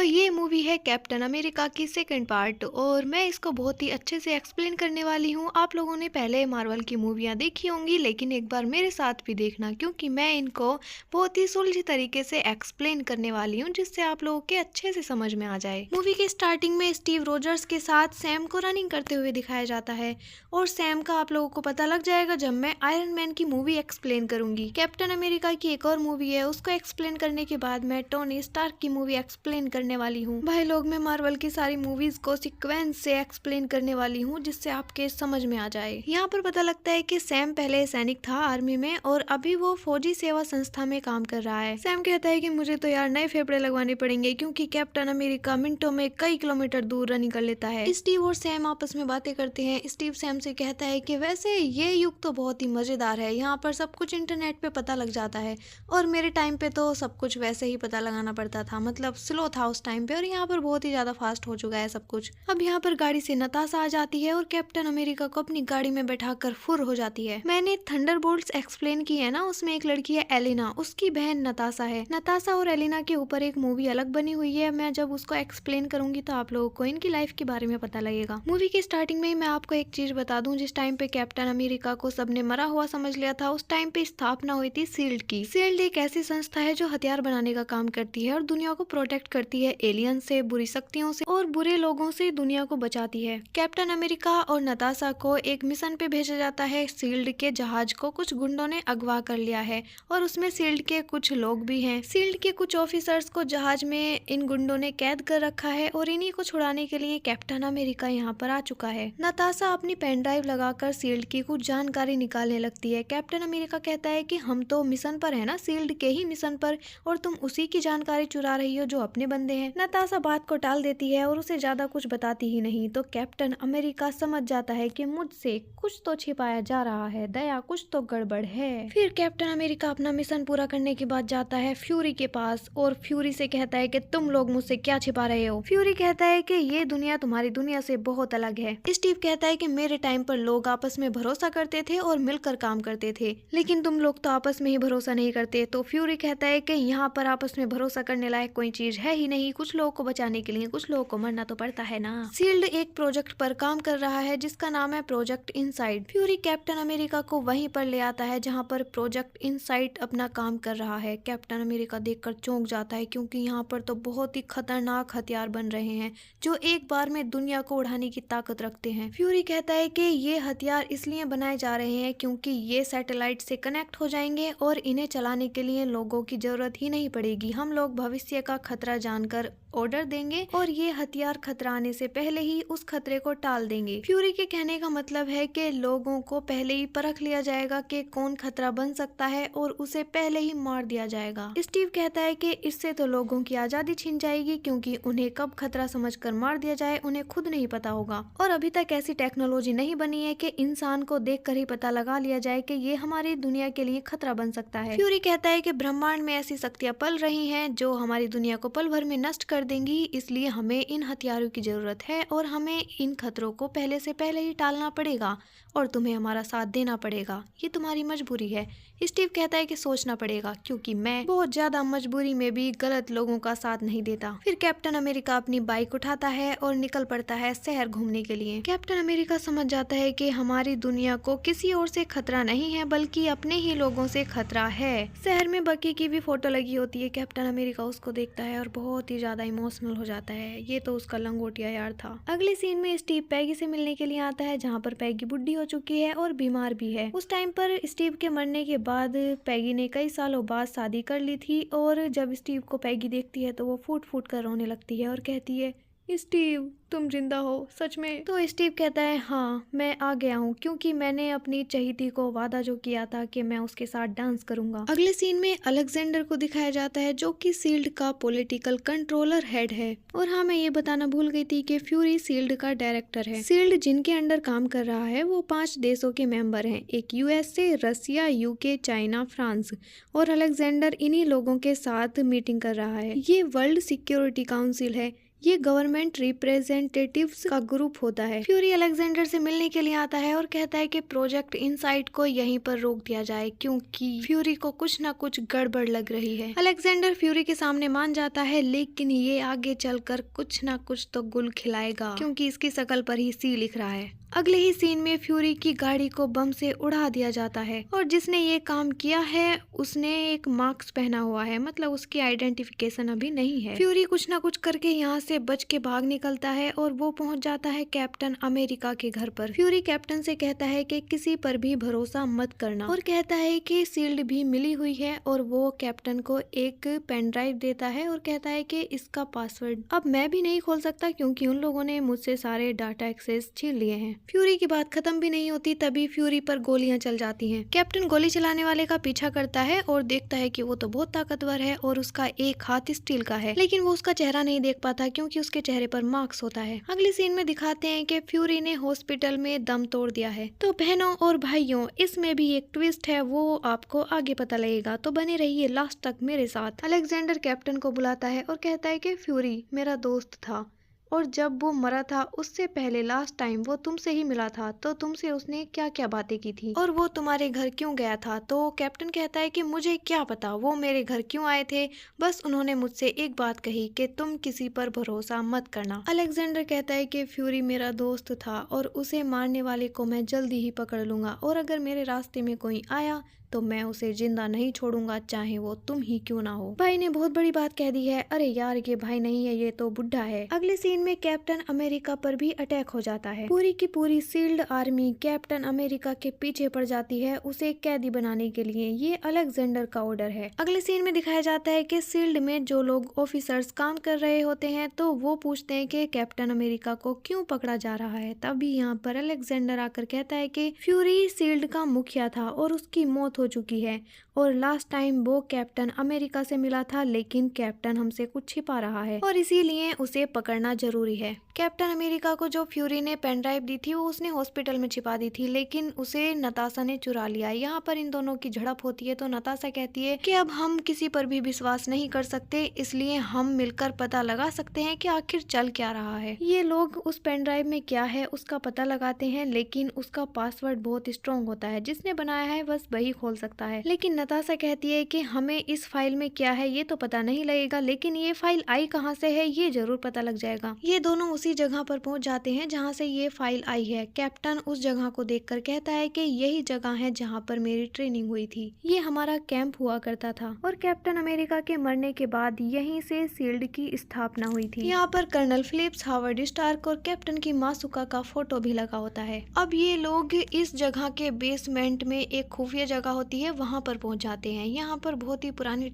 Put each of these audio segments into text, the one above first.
ये मूवी है captain America की सेकंड पार्ट और मैं इसको बहुत ही अच्छे से एक्सप्लेन करने वाली हूँ। आप लोगों ने पहले मार्वल की मूवियाँ देखी होंगी, लेकिन एक बार मेरे साथ भी देखना, क्योंकि मैं इनको बहुत ही सुलझे तरीके से एक्सप्लेन करने वाली हूँ, जिससे आप लोगों के अच्छे से समझ में आ जाए। मूवी के स्टार्टिंग में स्टीव रोजर्स के साथ सैम को रनिंग करते हुए दिखाया जाता है और सैम का आप लोगों को पता लग जाएगा जब मैं आयरन मैन की मूवी एक्सप्लेन करूंगी। कैप्टन अमेरिका की एक और मूवी है, उसको एक्सप्लेन करने के बाद मैं टोनी स्टार्क की मूवी एक्सप्लेन करने वाली हूँ। भाई लोग, मैं मार्वल की सारी मूवीज को सीक्वेंस से एक्सप्लेन करने वाली हूँ, जिससे आपके समझ में आ जाए। यहाँ पर पता लगता है कि सैम पहले सैनिक था आर्मी में और अभी वो फौजी सेवा संस्था में काम कर रहा है। सैम कहता है कि मुझे तो यार नए फेफड़े लगवाने पड़ेंगे, क्योंकि कैप्टन अमेरिका मिनटों में कई किलोमीटर दूर रनिंग कर लेता है। स्टीव और सैम आपस में बातें करते हैं। स्टीव सैम से कहता है कि वैसे ये युग तो बहुत ही मजेदार है, यहाँ पर सब कुछ इंटरनेट पे पता लग जाता है और मेरे टाइम पे तो सब कुछ वैसे ही पता लगाना पड़ता था, मतलब स्लो था उस टाइम पे, और यहाँ पर बहुत ही ज्यादा फास्ट हो चुका है सब कुछ। अब यहाँ पर गाड़ी से नताशा आ जाती है और कैप्टन अमेरिका को अपनी गाड़ी में बैठाकर फुर हो जाती है। मैंने थंडरबोल्ट्स एक्सप्लेन की है ना, उसमें एक लड़की है एलिना, उसकी बहन नताशा है। नताशा और एलिना के ऊपर एक मूवी अलग बनी हुई है, मैं जब उसको एक्सप्लेन करूंगी तो आप लोगों को इनकी लाइफ के बारे में पता लगेगा। मूवी के स्टार्टिंग में मैं आपको एक चीज बता दूं, जिस टाइम पे कैप्टन अमेरिका को सबने मरा हुआ समझ लिया था, उस टाइम पे स्थापना हुई थी शील्ड की। शील्ड एक ऐसी संस्था है जो हथियार बनाने का काम करती है और दुनिया को प्रोटेक्ट करती है एलियन से, बुरी शक्तियों से और बुरे लोगों से दुनिया को बचाती है। कैप्टन अमेरिका और नताशा को एक मिशन पे भेजा जाता है। शील्ड के जहाज को कुछ गुंडों ने अगवा कर लिया है और उसमें शील्ड के कुछ लोग भी हैं। शील्ड के कुछ ऑफिसर्स को जहाज में इन गुंडों ने कैद कर रखा है और इन्हीं को छुड़ाने के लिए कैप्टन अमेरिका यहाँ पर आ चुका है। नताशा अपनी पेन ड्राइव लगाकर शील्ड की कुछ जानकारी निकालने लगती है। कैप्टन अमेरिका कहता है कि हम तो मिशन पर है ना, शील्ड के ही मिशन पर, और तुम उसी की जानकारी चुरा रही हो जो अपने बंदे हैं। नताशा बात को टाल देती है और उसे ज्यादा कुछ बताती ही नहीं, तो कैप्टन अमेरिका समझ जाता है कि मुझसे कुछ तो छिपाया जा रहा है, दया कुछ तो गड़बड़ है। फिर कैप्टन अमेरिका अपना मिशन पूरा करने के बाद जाता है फ्यूरी के पास और फ्यूरी से कहता है कि तुम लोग मुझसे क्या छिपा रहे हो। फ्यूरी कहता है कि ये दुनिया तुम्हारी दुनिया से बहुत अलग है। स्टीव कहता है कि मेरे टाइम पर लोग आपस में भरोसा करते थे और मिलकर काम करते थे, लेकिन तुम लोग तो आपस में ही भरोसा नहीं करते। तो फ्यूरी कहता है कि यहाँ पर आपस में भरोसा करने लायक कोई चीज है ही नहीं, कुछ लोगों को बचाने के लिए कुछ लोगों को मरना तो पड़ता है ना। शील्ड एक प्रोजेक्ट पर काम कर रहा है जिसका नाम है project inside. Fury captain America को वहीं पर ले आता है जहाँ पर प्रोजेक्ट इनसाइड अपना काम कर रहा है। कैप्टन अमेरिका देखकर चौंक जाता है, क्योंकि यहाँ पर तो बहुत ही खतरनाक हथियार बन रहे हैं जो एक बार में दुनिया को उड़ाने की ताकत रखते हैं। फ्यूरी कहता है कि ये हथियार इसलिए बनाए जा रहे हैं क्योंकि ये सैटेलाइट से कनेक्ट हो जाएंगे और इन्हें चलाने के लिए लोगों की जरूरत ही नहीं पड़ेगी। हम लोग भविष्य का खतरा जानकर ऑर्डर देंगे और ये हथियार खतरा आने से पहले ही उस खतरे को टाल देंगे। फ्यूरी के कहने का मतलब है कि लोगों को पहले ही परख लिया जाएगा कि कौन खतरा बन सकता है और उसे पहले ही मार दिया जाएगा। स्टीव कहता है कि इससे तो लोगों की आजादी छीन जाएगी, क्योंकि उन्हें कब खतरा समझकर मार दिया जाए उन्हें खुद नहीं पता होगा, और अभी तक ऐसी टेक्नोलॉजी नहीं बनी है कि इंसान को देखकर ही पता लगा लिया जाए कि ये हमारी दुनिया के लिए खतरा बन सकता है। फ्यूरी कहता है कि ब्रह्मांड में ऐसी शक्तियां पल रही हैं जो हमारी दुनिया को पल भर में नष्ट कर देंगी, इसलिए हमें इन हथियारों की जरूरत है और हमें इन खतरों को पहले से पहले ही टालना पड़ेगा और तुम्हें हमारा साथ देना पड़ेगा, ये तुम्हारी मजबूरी है। स्टीव कहता है कि सोचना पड़ेगा, क्योंकि मैं बहुत ज्यादा मजबूरी में भी गलत लोगों का साथ नहीं देता। फिर कैप्टन अमेरिका अपनी बाइक उठाता है और निकल पड़ता है शहर घूमने के लिए। कैप्टन अमेरिका समझ जाता है कि हमारी दुनिया को किसी और से खतरा नहीं है, बल्कि अपने ही लोगों से खतरा है। शहर में बकी की भी फोटो लगी होती है। कैप्टन अमेरिका उसको देखता है और बहुत ही ज्यादा इमोशनल हो जाता है, ये तो उसका लंगोटिया यार था। अगले सीन में स्टीव पैगी से मिलने के लिए आता है, जहाँ पर पैगी बुढ़ी हो चुकी है और बीमार भी है। उस टाइम पर स्टीव के मरने के बाद पैगी ने कई सालों बाद शादी कर ली थी और जब स्टीव को पैगी देखती है तो वो फूट फूट कर रोने लगती है और कहती है, स्टीव तुम जिंदा हो सच में? तो स्टीव कहता है, हाँ मैं आ गया हूँ, क्योंकि मैंने अपनी चहेती को वादा जो किया था कि मैं उसके साथ डांस करूंगा। अगले सीन में अलेक्जेंडर को दिखाया जाता है, जो कि शील्ड का पॉलिटिकल कंट्रोलर हेड है। और हाँ, मैं ये बताना भूल गई थी कि फ्यूरी शील्ड का डायरेक्टर है। शील्ड जिनके अंडर काम कर रहा है वो 5 देशों के मेंबर हैं, एक यूएसए, रसिया, यूके, चाइना, फ्रांस, और अलेक्जेंडर इन्हीं लोगों के साथ मीटिंग कर रहा है। ये वर्ल्ड सिक्योरिटी काउंसिल है, ये गवर्नमेंट रिप्रेजेंटेटिव्स का ग्रुप होता है। फ्यूरी अलेक्जेंडर से मिलने के लिए आता है और कहता है कि प्रोजेक्ट इनसाइट को यहीं पर रोक दिया जाए क्योंकि फ्यूरी को कुछ ना कुछ गड़बड़ लग रही है। अलेक्जेंडर फ्यूरी के सामने मान जाता है, लेकिन ये आगे चलकर कुछ ना कुछ तो गुल खिलाएगा क्योंकि इसकी शकल पर ही सी लिख रहा है। अगले ही सीन में फ्यूरी की गाड़ी को बम से उड़ा दिया जाता है और जिसने ये काम किया है उसने एक मास्क पहना हुआ है, मतलब उसकी आइडेंटिफिकेशन अभी नहीं है। फ्यूरी कुछ ना कुछ करके यहाँ से बच के भाग निकलता है और वो पहुंच जाता है कैप्टन अमेरिका के घर पर। फ्यूरी कैप्टन से कहता है कि किसी पर भी भरोसा मत करना और कहता है कि शील्ड भी मिली हुई है और वो कैप्टन को एक पेन ड्राइव देता है और कहता है कि इसका पासवर्ड अब मैं भी नहीं खोल सकता क्योंकि उन लोगों ने मुझसे सारे डाटा एक्सेस छीन लिए हैं। फ्यूरी की बात खत्म भी नहीं होती तभी फ्यूरी पर गोलियां चल जाती हैं। कैप्टन गोली चलाने वाले का पीछा करता है और देखता है कि वो तो बहुत ताकतवर है और उसका एक हाथ स्टील का है, लेकिन वो उसका चेहरा नहीं देख पाता क्योंकि उसके चेहरे पर मार्क्स होता है। अगली सीन में दिखाते हैं कि फ्यूरी ने हॉस्पिटल में दम तोड़ दिया है। तो बहनों और भाइयों, इसमें भी एक ट्विस्ट है, वो आपको आगे पता लगेगा, तो बने रहिए लास्ट तक मेरे साथ। अलेक्जेंडर कैप्टन को बुलाता है और कहता है कि फ्यूरी मेरा दोस्त था और जब वो मरा था उससे पहले लास्ट टाइम वो तुमसे ही मिला था, तो तुमसे उसने क्या क्या बातें की थी और वो तुम्हारे घर क्यों गया था। तो कैप्टन कहता है कि मुझे क्या पता वो मेरे घर क्यों आए थे, बस उन्होंने मुझसे एक बात कही कि तुम किसी पर भरोसा मत करना। अलेक्जेंडर कहता है कि फ्यूरी मेरा दोस्त था और उसे मारने वाले को मैं जल्दी ही पकड़ लूंगा और अगर मेरे रास्ते में कोई आया तो मैं उसे जिंदा नहीं छोड़ूंगा, चाहे वो तुम ही क्यों ना हो। भाई ने बहुत बड़ी बात कह दी है। अरे यार, ये भाई नहीं है, ये तो बुढ़ा है। अगले सीन में कैप्टन अमेरिका पर भी अटैक हो जाता है। पूरी की पूरी शील्ड आर्मी कैप्टन अमेरिका के पीछे पड़ जाती है उसे कैदी बनाने के लिए। ये अलेक्जेंडर का ऑर्डर है। अगले सीन में दिखाया जाता है कि शील्ड में जो लोग ऑफिसर्स काम कर रहे होते हैं तो वो पूछते हैं कि कैप्टन अमेरिका को क्यों पकड़ा जा रहा है। तभी यहाँ पर अलेक्जेंडर आकर कहता है कि फ्यूरी शील्ड का मुखिया था और उसकी मौत हो चुकी है और लास्ट टाइम वो कैप्टन अमेरिका से मिला था, लेकिन कैप्टन हमसे कुछ छिपा रहा है और इसीलिए उसे पकड़ना जरूरी है। कैप्टन अमेरिका को जो फ्यूरी ने पेन ड्राइव दी थी वो उसने हॉस्पिटल में छिपा दी थी, लेकिन उसे नताशा ने चुरा लिया। यहाँ पर इन दोनों की झड़प होती है तो नताशा कहती है कि अब हम किसी पर भी विश्वास नहीं कर सकते, इसलिए हम मिलकर पता लगा सकते हैं कि आखिर चल क्या रहा है। ये लोग उस पेन ड्राइव में क्या है उसका पता लगाते हैं, लेकिन उसका पासवर्ड बहुत स्ट्रॉन्ग होता है, जिसने बनाया है बस वही खोल सकता है। लेकिन नताशा कहती है कि हमें इस फाइल में क्या है ये तो पता नहीं लगेगा, लेकिन ये फाइल आई कहाँ से है ये जरूर पता लग जाएगा। ये दोनों उसी जगह पर पहुंच जाते हैं जहाँ से ये फाइल आई है। कैप्टन उस जगह को देखकर कहता है कि यही जगह है जहाँ पर मेरी ट्रेनिंग हुई थी, ये हमारा कैंप हुआ करता था और कैप्टन अमेरिका के मरने के बाद यहीं से शील्ड की स्थापना हुई थी। यहाँ पर कर्नल फिलिप्स, हावर्ड स्टार्क और कैप्टन की मासुका का फोटो भी लगा होता है। अब ये लोग इस जगह के बेसमेंट में एक खुफिया जगह होती है वहाँ पर पहुंच जाते हैं। यहाँ पर बहुत ही पुरानी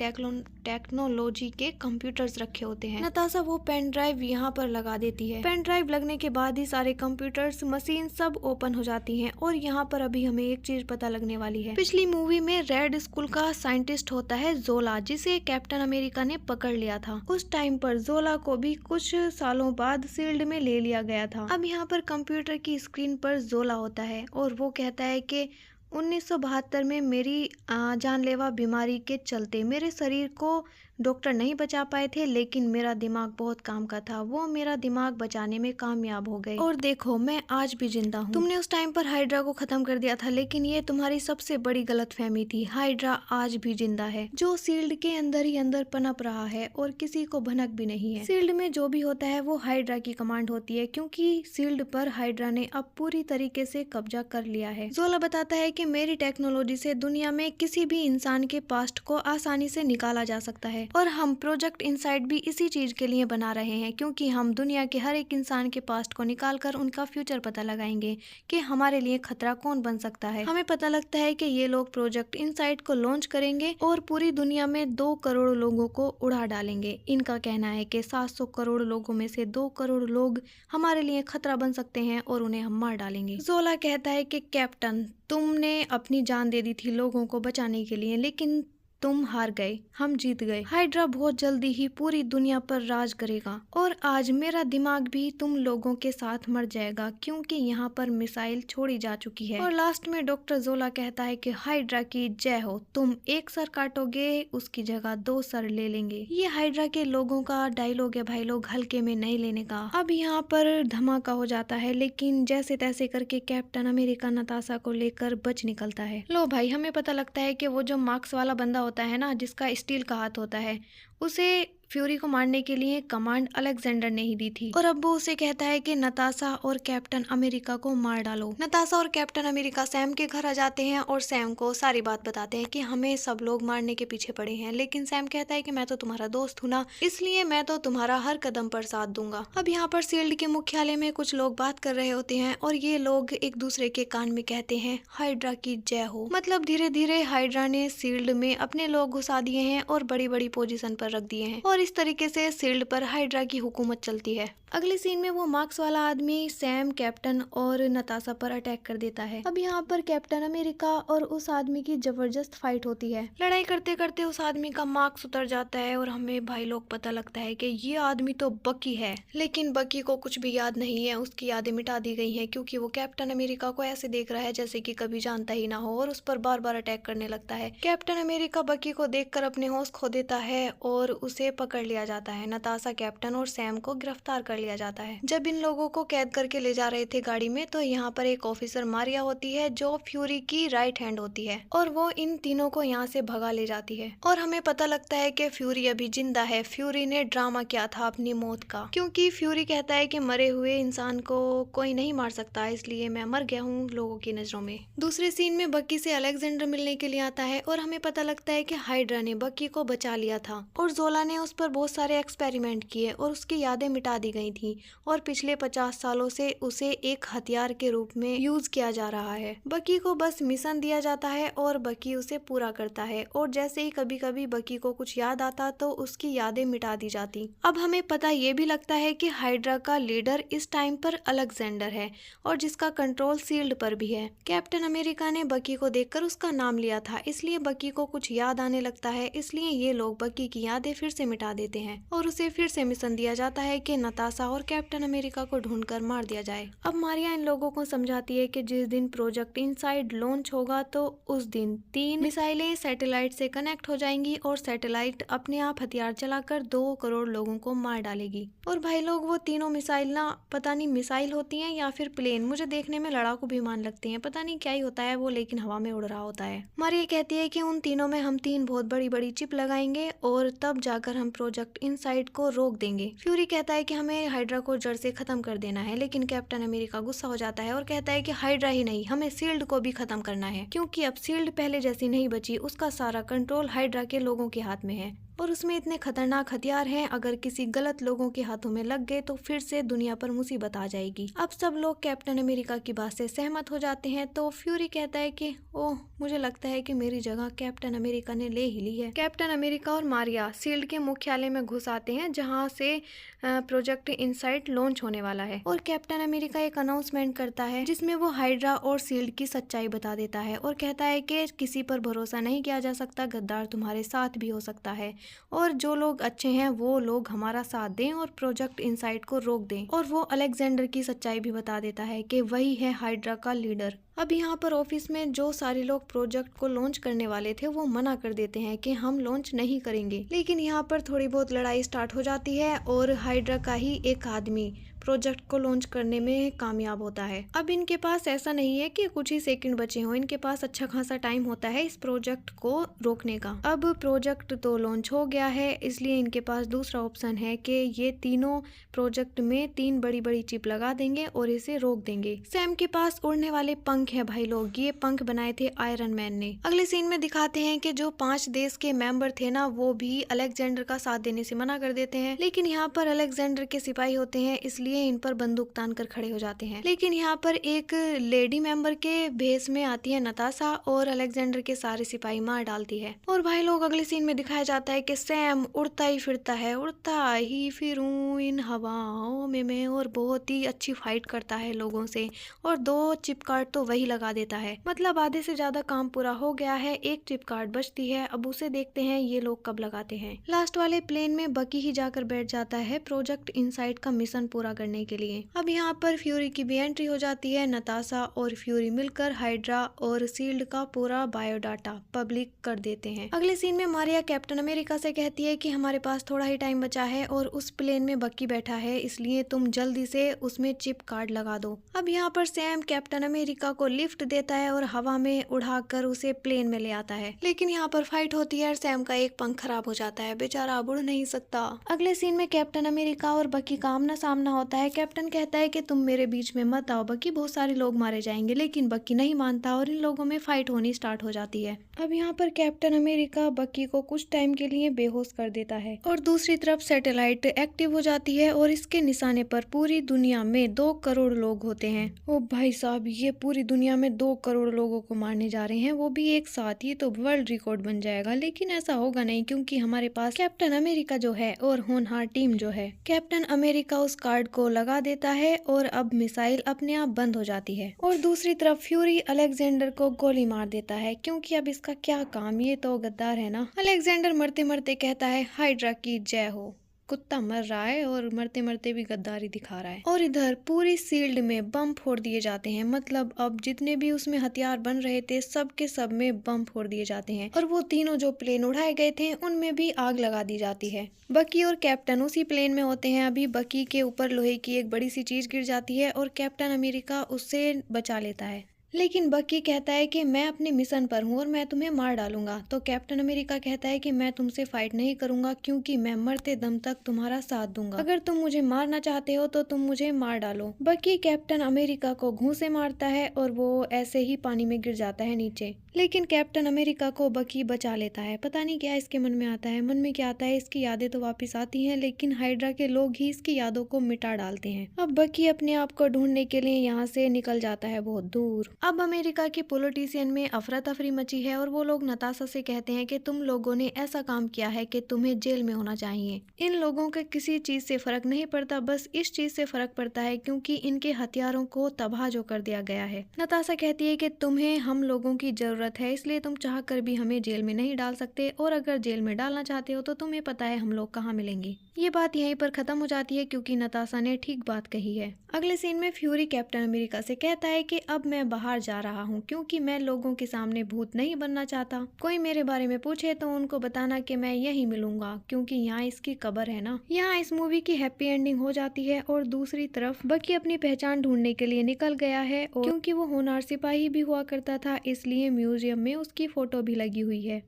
टेक्नोलॉजी के कंप्यूटर्स रखे होते हैं। नताशा वो पेन ड्राइव यहाँ पर लगा देती है। पेन ड्राइव लगने के बाद ही सारे कंप्यूटर्स, मशीन सब ओपन हो जाती हैं और यहाँ पर अभी हमें एक चीज पता लगने वाली है। पिछली मूवी में रेड स्कूल का साइंटिस्ट होता है जोला, जिसे कैप्टन अमेरिका ने पकड़ लिया था। उस टाइम पर जोला को भी कुछ सालों बाद शील्ड में ले लिया गया था। अब यहाँ पर कंप्यूटर की स्क्रीन पर जोला होता है और वो कहता है कि 1972 में मेरी जानलेवा बीमारी के चलते मेरे शरीर को डॉक्टर नहीं बचा पाए थे, लेकिन मेरा दिमाग बहुत काम का था, वो मेरा दिमाग बचाने में कामयाब हो गए और देखो मैं आज भी जिंदा हूँ। तुमने उस टाइम पर हाइड्रा को खत्म कर दिया था, लेकिन ये तुम्हारी सबसे बड़ी गलतफहमी थी। हाइड्रा आज भी जिंदा है, जो शील्ड के अंदर ही अंदर पनप रहा है और किसी को भनक भी नहीं है। शील्ड में जो भी होता है वो हाइड्रा की कमांड होती है, क्योंकि शील्ड पर हाइड्रा ने अब पूरी तरीके से कब्जा कर लिया है। जोला बताता है कि मेरी टेक्नोलॉजी से दुनिया में किसी भी इंसान के पास्ट को आसानी से निकाला जा सकता है और हम प्रोजेक्ट इनसाइट भी इसी चीज के लिए बना रहे हैं, क्योंकि हम दुनिया के हर एक इंसान के पास्ट को निकालकर उनका फ्यूचर पता लगाएंगे कि हमारे लिए खतरा कौन बन सकता है। हमें पता लगता है कि ये लोग प्रोजेक्ट इनसाइट को लॉन्च करेंगे और पूरी दुनिया में 2 करोड़ लोगों को उड़ा डालेंगे। इनका कहना है कि 700 करोड़ लोगों में से 2 करोड़ लोग हमारे लिए खतरा बन सकते हैं और उन्हें हम मार डालेंगे। जोला कहता है कि कैप्टन, तुमने अपनी जान दे दी थी लोगों को बचाने के लिए, लेकिन तुम हार गए, हम जीत गए। हाइड्रा बहुत जल्दी ही पूरी दुनिया पर राज करेगा और आज मेरा दिमाग भी तुम लोगों के साथ मर जाएगा क्योंकि यहाँ पर मिसाइल छोड़ी जा चुकी है। और लास्ट में डॉक्टर जोला कहता है कि हाइड्रा की जय हो, तुम एक सर काटोगे उसकी जगह 2 सर ले लेंगे। ये हाइड्रा के लोगों का डायलॉग है भाई लोग, हल्के में नहीं लेने का। अब यहाँ पर धमाका हो जाता है लेकिन जैसे तैसे करके कैप्टन अमेरिका नताशा को लेकर बच निकलता है। लो भाई, हमें पता लगता है कि वो जो मार्क्स वाला बंदा होता है ना, जिसका स्टील का हाथ होता है, उसे फ्यूरी को मारने के लिए कमांड अलेक्जेंडर ने ही दी थी। और अब वो उसे कहता है कि नताशा और कैप्टन अमेरिका को मार डालो। नताशा और कैप्टन अमेरिका सैम के घर आ जाते हैं और सैम को सारी बात बताते हैं कि हमें सब लोग मारने के पीछे पड़े हैं, लेकिन सैम कहता है कि मैं तो तुम्हारा दोस्त हूँ ना, इसलिए मैं तो तुम्हारा हर कदम पर साथ दूंगा। अब यहाँ पर शील्ड के मुख्यालय में कुछ लोग बात कर रहे होते हैं और ये लोग एक दूसरे के कान में कहते हैं हाइड्रा की जय हो। मतलब धीरे धीरे हाइड्रा ने शील्ड में अपने लोग घुसा दिए हैं और बड़ी बड़ी पोजीशन पर रख दिए हैं और इस तरीके से शील्ड पर हाइड्रा की हुकूमत चलती है। अगले सीन में वो मार्क्स वाला आदमी सैम, कैप्टन और नताशा पर अटैक कर देता है। अब यहाँ पर कैप्टन अमेरिका और उस आदमी की जबरदस्त फाइट होती है। लड़ाई करते करते उस आदमी का मार्क्स उतर जाता है और हमें भाई लोग पता लगता है कि ये आदमी तो बकी है, लेकिन बकी को कुछ भी याद नहीं है, उसकी यादें मिटा दी गई हैं क्योंकि वो कैप्टन अमेरिका को ऐसे देख रहा है जैसे कि कभी जानता ही ना हो और उस पर बार बार अटैक करने लगता है। कैप्टन अमेरिका बकी को देखकर अपने होश खो देता है और उसे पकड़ लिया जाता है। नताशा, कैप्टन और सैम को गिरफ्तार कर लिया जाता है। जब इन लोगों को कैद करके ले जा रहे थे गाड़ी में, तो यहाँ पर एक ऑफिसर मारिया होती है जो फ्यूरी की राइट हैंड होती है और वो इन तीनों को यहाँ से भगा ले जाती है। और हमें पता लगता है कि फ्यूरी अभी जिंदा है। फ्यूरी ने ड्रामा किया था अपनी मौत का, क्योंकि फ्यूरी कहता है कि मरे हुए इंसान को कोई नहीं मार सकता, इसलिए मैं मर गया हूँ लोगों की नजरों में। दूसरे सीन में बकी से अलेक्जेंडर मिलने के लिए आता है और हमें पता लगता है कि हाइड्रा ने बकी को बचा लिया था और जोला ने उस पर बहुत सारे एक्सपेरिमेंट किए और उसकी यादें मिटा दी गई थी और पिछले 50 सालों से उसे एक हथियार के रूप में यूज किया जा रहा है। बकी को बस मिशन दिया जाता है और बकी उसे पूरा करता है और जैसे ही कभी कभी बकी को कुछ याद आता तो उसकी यादें मिटा दी जाती। अब हमें पता ये भी लगता है कि हाइड्रा का लीडर इस टाइम पर अलेक्जेंडर है और जिसका कंट्रोल शील्ड पर भी है। कैप्टन अमेरिका ने बकी को देखकर उसका नाम लिया था, इसलिए बकी को कुछ याद आने लगता है, इसलिए ये लोग बकी की यादें फिर से मिटा देते हैं और उसे फिर से मिशन दिया जाता है कि नताशा और कैप्टन अमेरिका को ढूंढकर मार दिया जाए। अब मारिया इन लोगों को समझाती है कि जिस दिन प्रोजेक्ट इनसाइड लॉन्च होगा तो उस दिन 3 मिसाइलें सैटेलाइट से कनेक्ट हो जाएंगी और सैटेलाइट अपने आप हथियार चलाकर 2 करोड़ लोगों को मार डालेगी। और भाई लोग वो तीनों मिसाइल ना पता नहीं मिसाइल होती हैं या फिर प्लेन, मुझे देखने में लड़ाकू विमान लगते हैं, पता नहीं क्या ही होता है वो, लेकिन हवा में उड़ रहा होता है। मारिया कहती है कि उन तीनों में हम 3 बहुत बड़ी बड़ी चिप लगाएंगे और तब जाकर हम प्रोजेक्ट इनसाइड को रोक देंगे। फ्यूरी कहता है कि हमें हाइड्रा को जड़ से खत्म कर देना है, लेकिन कैप्टन अमेरिका गुस्सा हो जाता है और कहता है कि हाइड्रा ही नहीं, हमें शील्ड को भी खत्म करना है, क्योंकि अब शील्ड पहले जैसी नहीं बची, उसका सारा कंट्रोल हाइड्रा के लोगों के हाथ में है और उसमें इतने खतरनाक हथियार हैं, अगर किसी गलत लोगों के हाथों में लग गए तो फिर से दुनिया पर मुसीबत आ जाएगी। अब सब लोग कैप्टन अमेरिका की बात से सहमत हो जाते हैं तो फ्यूरी कहता है कि ओह, मुझे लगता है कि मेरी जगह कैप्टन अमेरिका ने ले ही ली है। कैप्टन अमेरिका और मारिया शील्ड के मुख्यालय में घुस आते हैं जहाँ से प्रोजेक्ट इनसाइट लॉन्च होने वाला है और कैप्टन अमेरिका एक अनाउंसमेंट करता है जिसमें वो हाइड्रा और शील्ड की सच्चाई बता देता है और कहता है कि किसी पर भरोसा नहीं किया जा सकता, गद्दार तुम्हारे साथ भी हो सकता है और जो लोग अच्छे हैं वो लोग हमारा साथ दें और प्रोजेक्ट इनसाइट को रोक दें। और वो अलेक्जेंडर की सच्चाई भी बता देता है कि वही है हाइड्रा का लीडर। अब यहाँ पर ऑफिस में जो सारे लोग प्रोजेक्ट को लॉन्च करने वाले थे वो मना कर देते हैं कि हम लॉन्च नहीं करेंगे, लेकिन यहाँ पर थोड़ी बहुत लड़ाई स्टार्ट हो जाती है और हाइड्रा का ही एक आदमी प्रोजेक्ट को लॉन्च करने में कामयाब होता है। अब इनके पास ऐसा नहीं है कि कुछ ही सेकंड बचे हों, इनके पास अच्छा खासा टाइम होता है इस प्रोजेक्ट को रोकने का। अब प्रोजेक्ट तो लॉन्च हो गया है, इसलिए इनके पास दूसरा ऑप्शन है कि ये तीनों प्रोजेक्ट में 3 बड़ी बड़ी चिप लगा देंगे और इसे रोक देंगे। सैम के पास उड़ने वाले पंख है भाई लोग, ये पंख बनाए थे आयरन मैन ने। अगले सीन में दिखाते हैं कि जो 5 देश के मेंबर थे ना, वो भी अलेक्जेंडर का साथ देने से मना कर देते हैं, लेकिन यहाँ पर अलेक्जेंडर के सिपाही होते हैं, इसलिए इसलिए इन पर बंदूक तान कर खड़े हो जाते हैं। लेकिन यहाँ पर एक लेडी मेंबर के भेष में आती है नताशा और अलेक्जेंडर के सारे सिपाही मार डालती है। और भाई लोग अगले सीन में दिखाया जाता है कि सैम उड़ता ही फिरता है, उड़ता ही फिरूं इन हवाओं में मैं, और बहुत ही अच्छी फाइट करता है लोगों से और 2 चिप कार्ड तो वही लगा देता है। मतलब आधे से ज्यादा काम पूरा हो गया है, एक चिप कार्ड बचती है। अब उसे देखते हैं ये लोग कब लगाते हैं। लास्ट वाले प्लेन में बकी ही जाकर बैठ जाता है प्रोजेक्ट इनसाइट का मिशन पूरा करने के लिए। अब यहाँ पर फ्यूरी की भी एंट्री हो जाती है। नताशा और फ्यूरी मिलकर हाइड्रा और शील्ड का पूरा बायोडाटा पब्लिक कर देते हैं। अगले सीन में मारिया कैप्टन अमेरिका से कहती है कि हमारे पास थोड़ा ही टाइम बचा है और उस प्लेन में बकी बैठा है, इसलिए तुम जल्दी से उसमें चिप कार्ड लगा दो। अब यहाँ पर सैम कैप्टन अमेरिका को लिफ्ट देता है और हवा में उड़ाकर उसे प्लेन में ले आता है। लेकिन यहाँ पर फाइट होती है और सैम का एक पंख खराब हो जाता है, बेचारा अब उड़ नहीं सकता। अगले सीन में कैप्टन अमेरिका और बकी का आमना सामना होता है। कैप्टन कहता है कि तुम मेरे बीच में मत आओ बकी, बहुत सारे लोग मारे जाएंगे। लेकिन बकी नहीं मानता और इन लोगों में फाइट होनी स्टार्ट हो जाती है। अब यहाँ पर कैप्टन अमेरिका बकी को कुछ टाइम के लिए बेहोश कर देता है और दूसरी तरफ सैटेलाइट एक्टिव हो जाती है और इसके निशाने पर पूरी दुनिया में 2 करोड़ लोग होते हैं। ओ भाई साहब, ये पूरी दुनिया में 2 करोड़ लोगों को मारने जा रहे हैं, वो भी एक साथ। ही तो वर्ल्ड रिकॉर्ड बन जाएगा। लेकिन ऐसा होगा नहीं क्योंकि हमारे पास कैप्टन अमेरिका जो है और होनहार टीम जो है। कैप्टन अमेरिका उस कार्ड को लगा देता है और अब मिसाइल अपने आप बंद हो जाती है। और दूसरी तरफ फ्यूरी अलेक्जेंडर को गोली मार देता है क्योंकि अब इसका क्या काम, ये तो गद्दार है ना। अलेक्जेंडर मरते मरते कहता है हाइड्रा की जय हो। कुत्ता मर रहा है और मरते मरते भी गद्दारी दिखा रहा है। और इधर पूरी शील्ड में बम फोड़ दिए जाते हैं। मतलब अब जितने भी उसमें हथियार बन रहे थे सब के सब में बम फोड़ दिए जाते हैं और वो तीनों जो प्लेन उड़ाए गए थे उनमें भी आग लगा दी जाती है। बकी और कैप्टन उसी प्लेन में होते हैं। अभी बकी के ऊपर लोहे की एक बड़ी सी चीज गिर जाती है और कैप्टन अमेरिका उससे बचा लेता है। लेकिन बकी कहता है कि मैं अपने मिशन पर हूँ और मैं तुम्हें मार डालूंगा। तो कैप्टन अमेरिका कहता है कि मैं तुमसे फाइट नहीं करूंगा क्योंकि मैं मरते दम तक तुम्हारा साथ दूंगा। अगर तुम मुझे मारना चाहते हो तो तुम मुझे मार डालो। बकी कैप्टन अमेरिका को घूंसे मारता है और वो ऐसे ही पानी में गिर जाता है नीचे। लेकिन कैप्टन अमेरिका को बकी बचा लेता है। पता नहीं क्या इसके मन में आता है। मन में क्या आता है, इसकी यादें तो वापस आती हैं लेकिन हाइड्रा के लोग ही इसकी यादों को मिटा डालते हैं। अब बकी अपने आप को ढूंढने के लिए यहाँ से निकल जाता है बहुत दूर। अब अमेरिका के पॉलिटिशियन में अफरा तफरी मची है और वो लोग नताशा से कहते हैं कि तुम लोगों ने ऐसा काम किया है कि तुम्हें जेल में होना चाहिए। इन लोगों के किसी चीज से फर्क नहीं पड़ता, बस इस चीज से फर्क पड़ता है क्योंकि इनके हथियारों को तबाह जो कर दिया गया है। नताशा कहती है कि तुम्हें हम लोगों की जरूरत है, इसलिए तुम चाह कर भी हमें जेल में नहीं डाल सकते और अगर जेल में डालना चाहते हो तो तुम्हें पता है हम लोग कहाँ मिलेंगे। ये बात यहीं पर खत्म हो जाती है क्योंकि नताशा ने ठीक बात कही है। अगले सीन में फ्यूरी कैप्टन अमेरिका से कहता है कि अब मैं बाहर जा रहा हूँ क्योंकि मैं लोगों के सामने भूत नहीं बनना चाहता। कोई मेरे बारे में पूछे तो उनको बताना कि मैं यहीं मिलूंगा क्योंकि यहाँ इसकी कब्र है ना। यहाँ इस मूवी की हैप्पी एंडिंग हो जाती है और दूसरी तरफ बकी अपनी पहचान ढूंढने के लिए निकल गया है और क्योंकि वो होनहार सिपाही भी हुआ करता था इसलिए म्यूजियम में उसकी फोटो भी लगी हुई है।